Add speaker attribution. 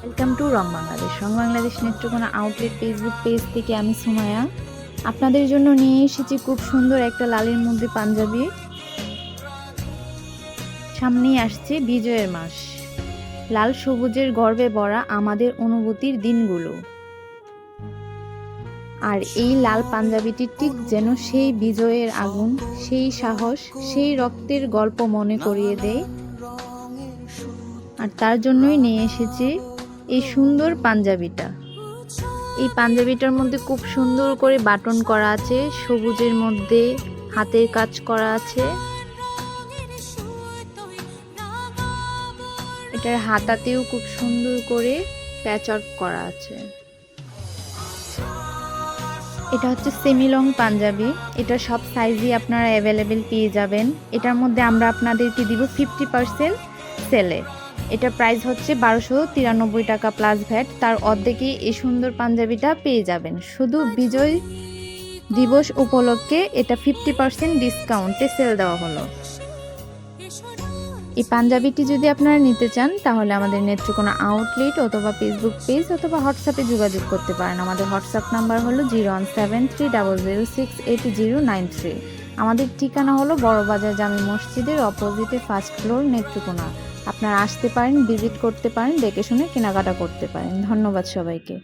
Speaker 1: Welcome to wrong Bangladesh. Wrong Bangladesh Netrokona outlet Facebook page থেকে আমি সুমায়া আপনাদের জন্য নিয়ে এসেছি খুব সুন্দর একটা লালের মধ্যে পাঞ্জাবি। সামনেই আসছে বিজয়ের মাস, লাল সবুজের গর্বে ভরা আমাদের অনুভূতির দিনগুলো। আর এই লাল পাঞ্জাবিটি ঠিক যেন সেই বিজয়ের আগুন, সেই সাহস, সেই রক্তের গল্প মনে করিয়ে দেয়। আর তার জন্যই নিয়ে এসেছি এই সুন্দর পাঞ্জাবিটা। এই পাঞ্জাবিটার মধ্যে খুব সুন্দর করে বাটন করা আছে, সবুজের মধ্যে হাতের কাজ করা আছে। এটার হাতাতেও খুব সুন্দর করে প্যাচওয়ার্ক করা আছে। এটা হচ্ছে সেমি লং পাঞ্জাবি। এটা সব সাইজই আপনারা অ্যাভেলেবেল পেয়ে যাবেন। এটার মধ্যে আমরা আপনাদেরকে দিব 50% সেলে। এটা প্রাইস হচ্ছে 1293 টাকা প্লাস ভ্যাট। তার অর্ধেকেই এই সুন্দর পাঞ্জাবিটা পেয়ে যাবেন। শুধু বিজয় দিবস উপলক্ষে এটা 50% ডিসকাউন্টে সেল দেওয়া হলো। এই পাঞ্জাবিটি যদি আপনারা নিতে চান তাহলে আমাদের নেত্রকোনা আউটলেট অথবা ফেসবুক পেজ অথবা হোয়াটসঅ্যাপে যোগাযোগ করতে পারেন। আমাদের হোয়াটসঅ্যাপ নাম্বার হলো 01730068093। আমাদের ঠিকানা হলো বড়বাজার জামি মসজিদের অপোজিটে ফার্স্ট ফ্লোর, নেত্রকোনা। আপনারা আসতে পারেন, ভিজিট করতে পারেন, দেখে শুনে কেনাকাটা করতে পারেন। ধন্যবাদ সবাইকে।